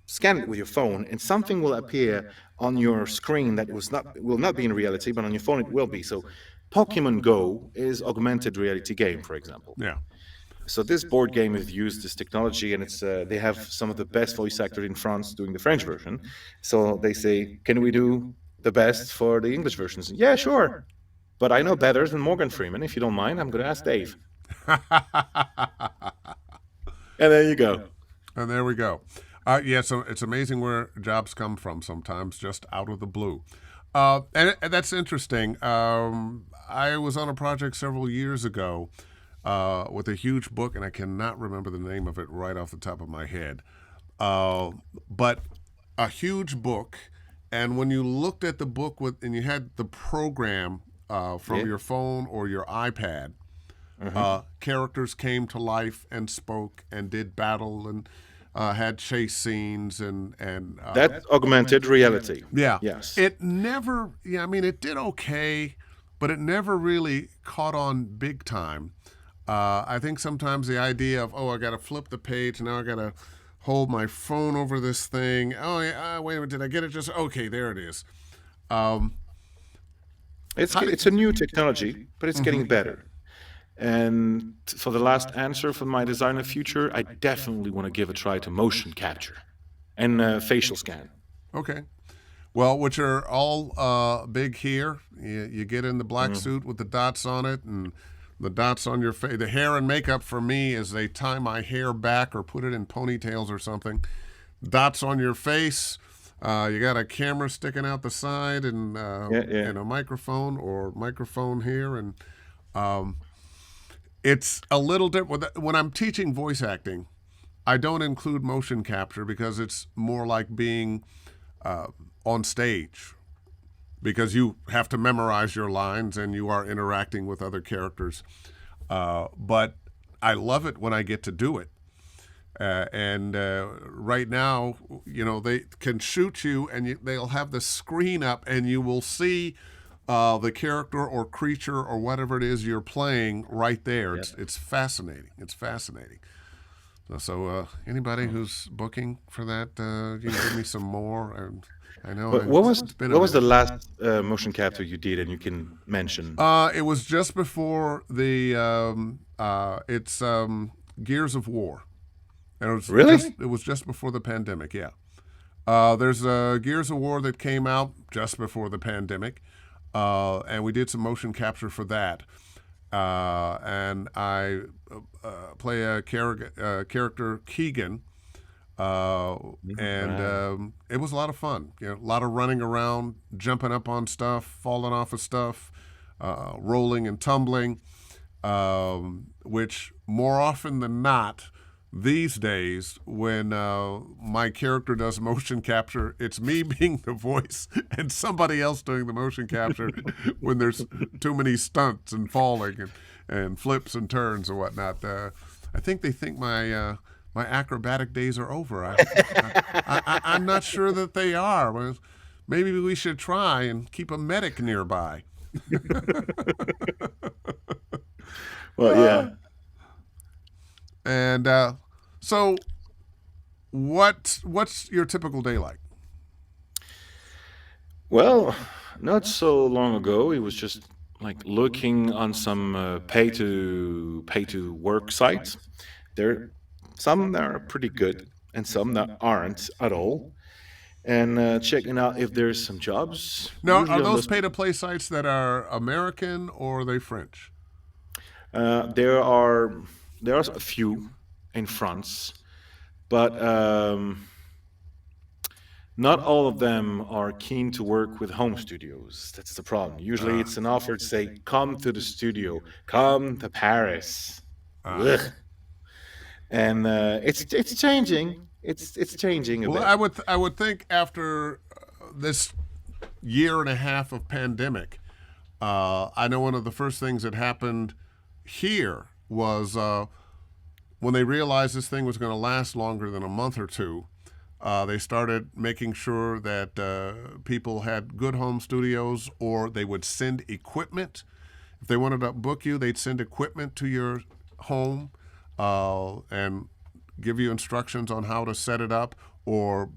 scan it with your phone, and something will appear on your screen that will not be in reality, but on your phone it will be. So, Pokemon Go is augmented reality game, for example. Yeah. So this board game has used this technology, and it's they have some of the best voice actors in France doing the French version. So they say, "Can we do the best for the English versions?" Yeah, sure. but I know better than Morgan Freeman. If you don't mind, I'm going to ask Dave. And there you go. And there we go. Yeah, so it's amazing where jobs come from sometimes, just out of the blue. And that's interesting. I was on a project several years ago with a huge book, and I cannot remember the name of it right off the top of my head. But a huge book, and when you looked at the book and you had the program from your phone or your iPad, characters came to life and spoke and did battle and had chase scenes and That's augmented reality. yeah. Yes. It never, yeah, I mean, it did okay, but it never really caught on big time. I think sometimes the idea of, I got to flip the page, now I got to hold my phone over this thing. Oh, yeah, wait a minute, did I get it? Just, okay, there it is. It's a new technology, but it's getting better. And for the last answer for my design of future, I definitely want to give a try to motion capture and facial scan. Okay. Well, which are all big here. You get in the black suit with the dots on it and the dots on your face. The hair and makeup for me is they tie my hair back or put it in ponytails or something. Dots on your face. You got a camera sticking out the side and and a microphone here. And it's a little different. When I'm teaching voice acting, I don't include motion capture because it's more like being on stage, because you have to memorize your lines and you are interacting with other characters. But I love it when I get to do it. And right now, they can shoot you and they'll have the screen up and you will see the character or creature or whatever it is you're playing right there. It's fascinating. It's fascinating. So anybody who's booking for that, you can give me some more. I know. What was the last motion capture you did, and you can mention? It was just before the it's Gears of War. And it was Really? it was just before the pandemic. Yeah. There's a Gears of War that came out just before the pandemic, and we did some motion capture for that. And I play a character, Keegan. And it was a lot of fun. A lot of running around, jumping up on stuff, falling off of stuff, rolling and tumbling, which more often than not these days, when my character does motion capture, it's me being the voice and somebody else doing the motion capture when there's too many stunts and falling and flips and turns and whatnot. I think they think my acrobatic days are over. I'm not sure that they are. Well, maybe we should try and keep a medic nearby. Well, yeah. And so, what's your typical day like? Well, not so long ago, it was just like looking on some pay to work sites. There, some that are pretty good, and some that aren't at all. And checking out if there's some jobs. Now, Usually are on those those, pay-to-play sites that are American or are they French? there are a few in France, but not all of them are keen to work with home studios. That's the problem. Usually, it's an offer to say, "Come to the studio, come to Paris." Ugh. And it's changing. It's changing a Well, bit. I would think after this year and a half of pandemic, I know one of the first things that happened here was when they realized this thing was going to last longer than a month or two. They started making sure that people had good home studios, or they would send equipment. If they wanted to book you, they'd send equipment to your home and give you instructions on how to set it up. Or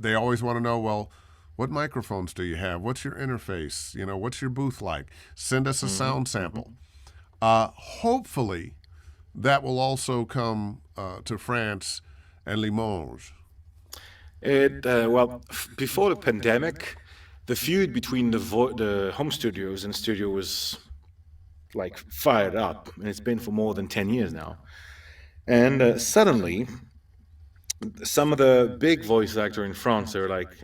they always want to know, well, what microphones do you have? What's your interface? What's your booth like? Send us a sound sample. Hopefully, that will also come to France and Limoges. Before the pandemic, the feud between the home studios and studio was like fired up, and it's been for more than 10 years now. And suddenly, some of the big voice actor in France, they're like,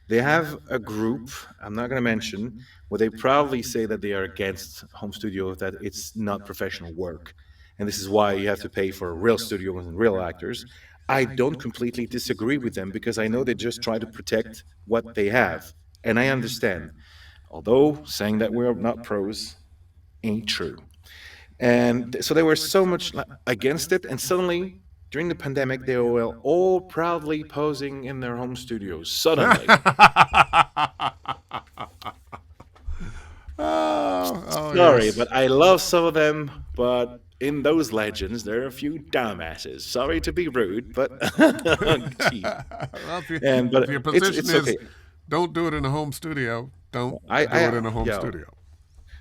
they have a group, I'm not going to mention, where they proudly say that they are against home studio, that it's not professional work. And this is why you have to pay for real studios and real actors. I don't completely disagree with them because I know they just try to protect what they have. And I understand. Although saying that we're not pros ain't true. And so they were so much against it. And suddenly, during the pandemic, they were all proudly posing in their home studios. Suddenly. Sorry, Yes. but I love some of them. But in those legends, there are a few dumbasses. Sorry to be rude, but gee. Well, And if but your position it's is okay. don't do it in a home studio, don't I do it in a home yeah. studio.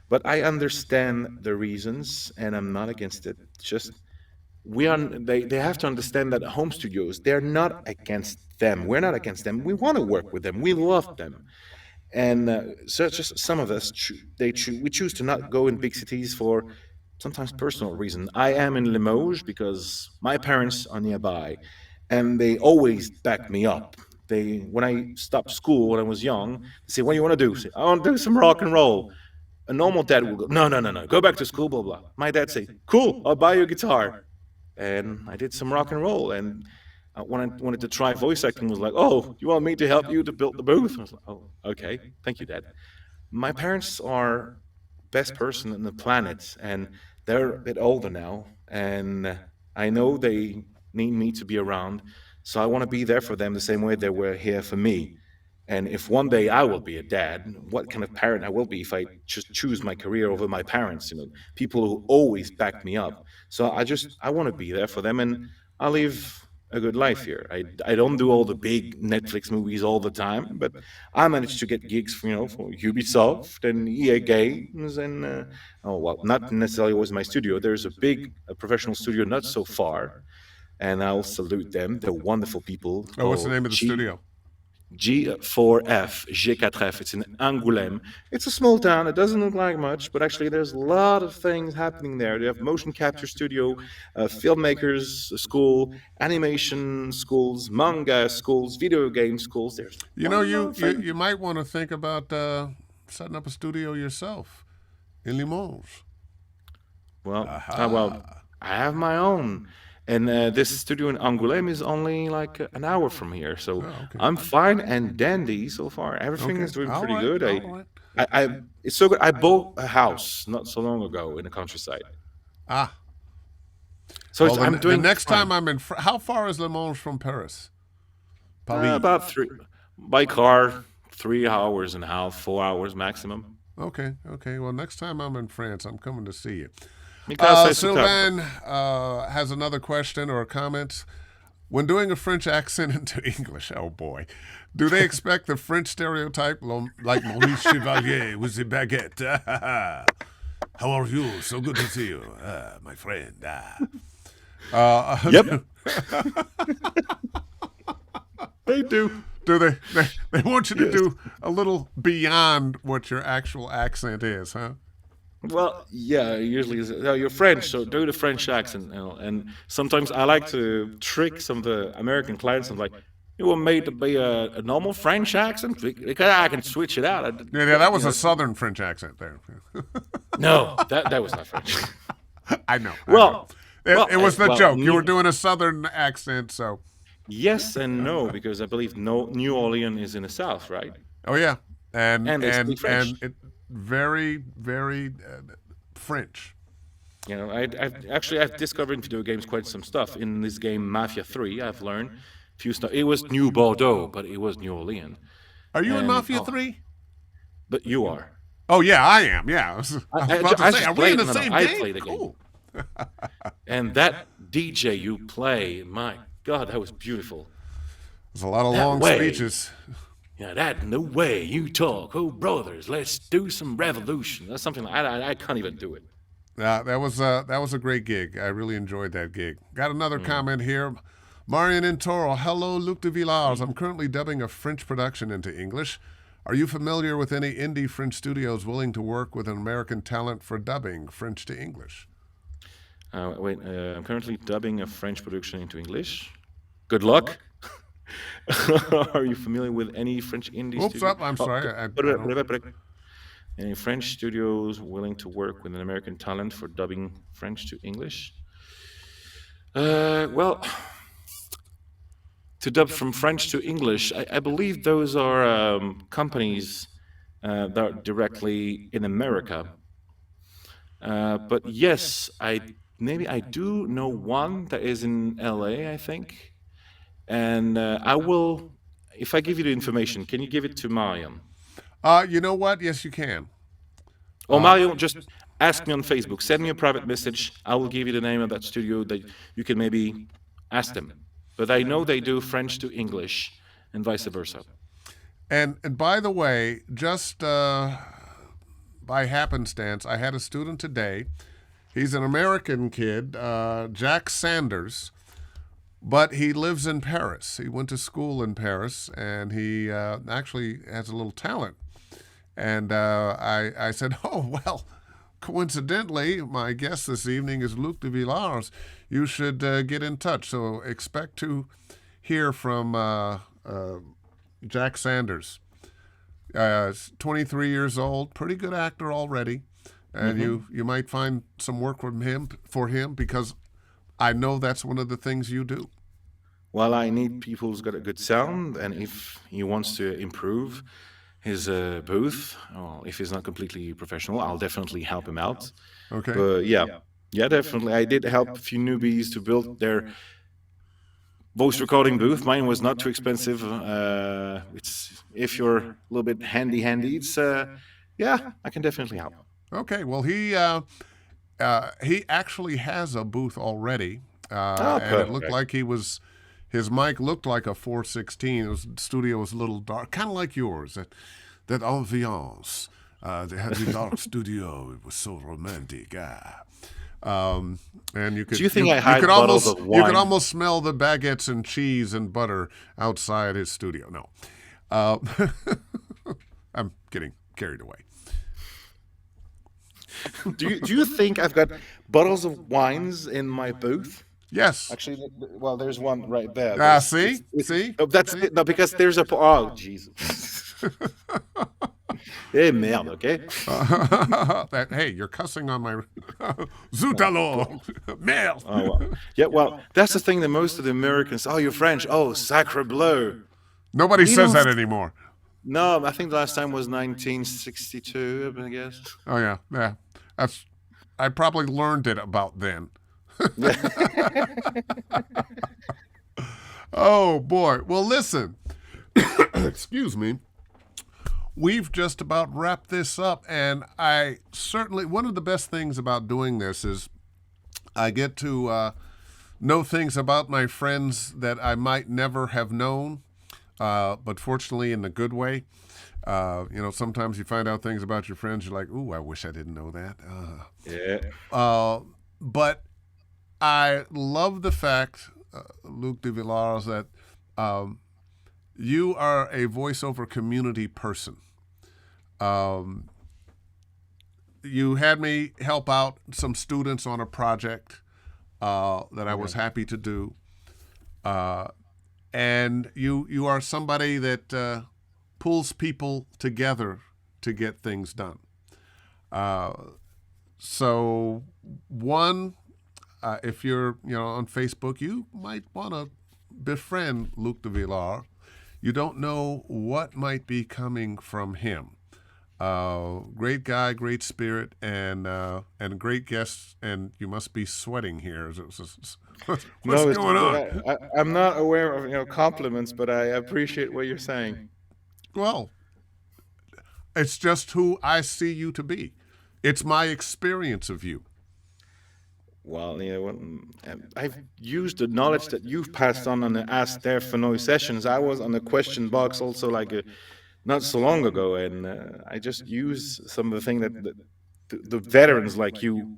But I understand the reasons, and I'm not against it. Just we are they have to understand that home studios, they're not against them, we're not against them, we want to work with them, we love them. And so it's just some of us we choose to not go in big cities for sometimes personal reason. I am in Limoges because my parents are nearby, and they always back me up. They when I stopped school when I was young, they say, what do you want to do? I say, I want to do some rock and roll. A normal dad will go, no, no, no, no, go back to school, blah blah. My dad say, cool, I'll buy you a guitar. And I did some rock and roll. And when I wanted to try voice acting, was like, oh, you want me to help you to build the booth? I was like, oh, okay, thank you, Dad. My parents are best person on the planet, and they're a bit older now, and I know they need me to be around, so I want to be there for them the same way they were here for me. And if one day I will be a dad, what kind of parent I will be if I just choose my career over my parents, people who always back me up. So I want to be there for them, and I live a good life here. I don't do all the big Netflix movies all the time, but I managed to get gigs for Ubisoft and EA Games and oh well, not necessarily always my studio. There's a professional studio not so far, and I'll salute them. They're wonderful people Oh, what's the called name of the studio? G4F, G4F. It's in Angoulême. It's a small town. It doesn't look like much, but actually there's a lot of things happening there. They have motion capture studio, filmmakers school, animation schools, manga schools, video game schools. There's You might want to think about setting up a studio yourself in Limoges. Well, I have my own. And this studio in Angoulême is only like an hour from here, so okay. I'm fine and dandy so far. Everything Okay. is doing All pretty right, good. all right. It's so good. I bought a house not so long ago in the countryside, Ah, so well, I'm doing the next fine. time I'm in. How far is Limoges from Paris? Paris. About three by car, 3 hours and a half, 4 hours maximum. Okay. Well, next time I'm in France, I'm coming to see you. Sylvain, Sylvain has another question or a comment. When doing a French accent into English, oh boy, do they expect the French stereotype like Maurice Chevalier with the baguette? How are you? So good to see you, my friend. Yep, they do. Do they want you to do a little beyond what your actual accent is, huh? Well, yeah, usually you're French, so do the French accent. And sometimes I like to trick some of the American clients. I'm like, you want me to be a normal French accent? Because I can switch it out. Yeah, that was a southern French accent there. No, that was not French. I know. Well, it was the well, joke. You were doing a southern accent, so. Yes and no, because I believe New Orleans is in the south, right? Oh yeah, and they speak French. and it very very French. I've discovered in video games quite some stuff. In this game Mafia 3, I've learned a few stuff. It was New Bordeaux, but it was New Orleans. Are you in And Mafia 3? But you are. Oh yeah, I am. Yeah, I was about to say, are we in the same I game? play the game. Cool. And that DJ you play, my God, that was beautiful. There's a lot of That long way. speeches. Yeah, that no way you talk. Oh, brothers, let's do some revolution. That's something I can't even do it. That was a great gig. I really enjoyed that gig. Got another comment here. Marian in Toro. Hello, Luc de Villars. I'm currently dubbing a French production into English. Are you familiar with any indie French studios willing to work with an American talent for dubbing French to English? I'm currently dubbing a French production into English. Good luck. Are you familiar with any French indie Oops, studio? up. I'm Oh, sorry. I don't. any French studios willing to work with an American talent for dubbing French to English? Well, to dub from French to English, I believe those are companies that are directly in America. But yes, I do know one that is in LA, I think, and I will. If I give you the information, can you give it to Marion? You know what? Yes, you can. Or Marion, just ask me on Facebook. Send me a private message. I will give you the name of that studio that you can maybe ask them. But I know they do French to English and vice versa. And by the way, just by happenstance, I had a student today. He's an American kid, Jack Sanders, but he lives in Paris. He went to school in Paris, and he actually has a little talent. And I said, oh, well, coincidentally, my guest this evening is Luc de Villars. You should get in touch. So expect to hear from Jack Sanders. 23 years old, pretty good actor already. And you might find some work from him because I know that's one of the things you do. Well, I need people who's got a good sound, and if he wants to improve his booth, or if he's not completely professional, I'll definitely help him out. Okay. But yeah, definitely. I did help a few newbies to build their voice recording booth. Mine was not too expensive. It's if you're a little bit handy, it's yeah, I can definitely help. Okay. Well, he actually has a booth already, Oh, and it looked perfect. like his mic looked like a 416. The studio was a little dark, kind of like yours. That ambiance. They had the dark studio. It was so romantic. And you could Do you think I you hide could bottles almost of you could wine? almost smell the baguettes and cheese and butter outside his studio. No, uh, I'm getting carried away. Do you think I've got bottles of wines in my booth? Yes. Actually, well, there's one right there. See, see. Oh, that's it. No, because there's a. Oh, Jesus. Eh, merde, okay? Hey, you're cussing on my Zut alors, merde. Oh, well. Yeah, well, that's the thing that most of the Americans, oh, you're French. Oh, sacre bleu. Nobody We says don't. that anymore. No, I think the last time was 1962, I guess. Oh yeah, yeah. That's I probably learned it about then. Oh boy. Well, listen. Excuse me. We've just about wrapped this up, and I certainly one of the best things about doing this is I get to know things about my friends that I might never have known, but fortunately in the good way. Sometimes you find out things about your friends. You're like, "Ooh, I wish I didn't know that." Yeah. But I love the fact, Luc de Villars, that you are a voiceover community person. Um, you had me help out some students on a project that I was happy to do, and you are somebody that pulls people together to get things done. So one, if you're on Facebook, you might want to befriend Luc de Villars. You don't know what might be coming from him. Great guy, great spirit, and great guest. And you must be sweating here. What's No, going on? I'm not aware of compliments, but I appreciate what you're saying. Well, it's just who I see you to be. It's my experience of you. Well, I've used the knowledge that you've passed on the Ask There Fennoy sessions. I was on the question box also not so long ago, and I just use some of the thing that the veterans like you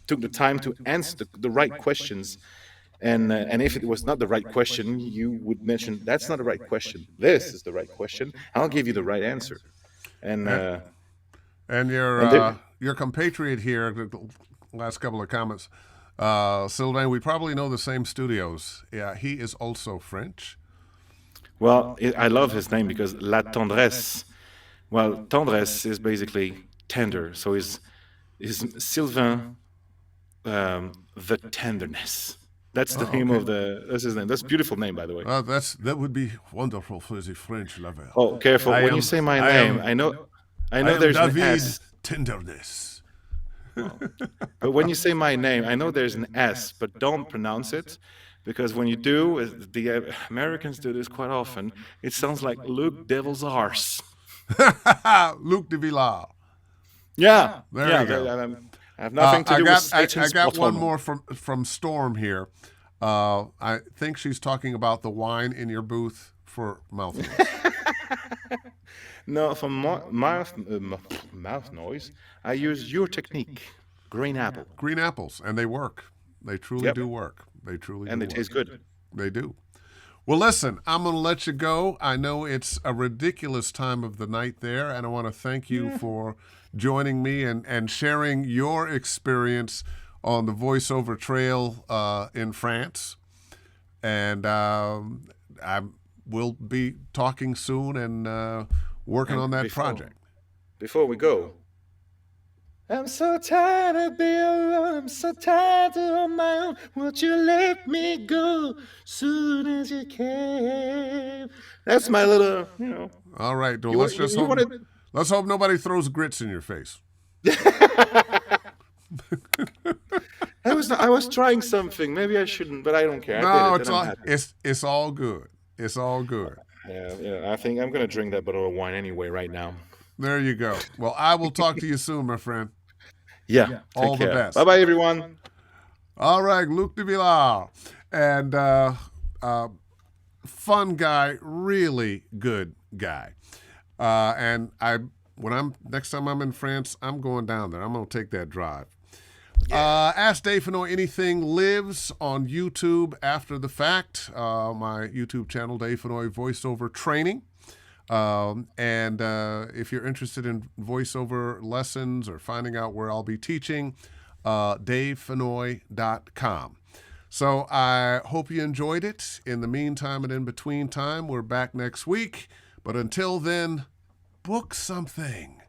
took the time to answer the right questions, And if it was not the right question, you would mention that's not the right question. This is the right question. I'll give you the right answer. And And and there, your compatriot here, the last couple of comments, Sylvain, we probably know the same studios. Yeah, he is also French. well, I love his name because La Tendresse. Well, tendresse is basically tender. So is Sylvain, the tenderness. That's the name Okay. of that's his name. That's a beautiful name, by the way. That would be wonderful for the French lover. Oh, careful. When you say my name, I know I am there's an David S. Tenderness. But when you say my name, I know there's an S, but don't pronounce it. Because when you do, the Americans do this quite often, it sounds like Luc Devil's arse. Luc de Villars. Yeah. There yeah, you go. I have nothing to do with I Satan's got one bottom. more from Storm here. I think she's talking about the wine in your booth for mouthwash. No, for mouth noise, I use your technique, green apple. Green apples, and they work. They truly Yep. do work. They truly And do it work. tastes good. They do. Well, listen, I'm going to let you go. I know it's a ridiculous time of the night there, and I want to thank you for joining me and sharing your experience on the voiceover trail in France. And I will be talking soon and working on that project. Before we go, I'm so tired of being alone. I'm so tired on my own. Won't you let me go soon as you can? That's my little, All right, well, You let's want- just you hope. wanted- Let's hope nobody throws grits in your face. I was trying something. Maybe I shouldn't, but I don't care. I No, did it, it's and I'm all happy. it's all good. It's all good. Yeah, I think I'm gonna drink that bottle of wine anyway right now. There you go. Well, I will talk to you soon, my friend. Yeah, All take the care. best. Bye bye, everyone. All right, Luc de Villars. And fun guy, really good guy. And next time I'm in France, I'm going down there. I'm going to take that drive. Ask Dave Fennoy Anything lives on YouTube after the fact. My YouTube channel, Dave Fennoy Voiceover Training. And if you're interested in voiceover lessons or finding out where I'll be teaching, davefennoy.com. So I hope you enjoyed it. In the meantime and in between time, we're back next week. But until then, book something.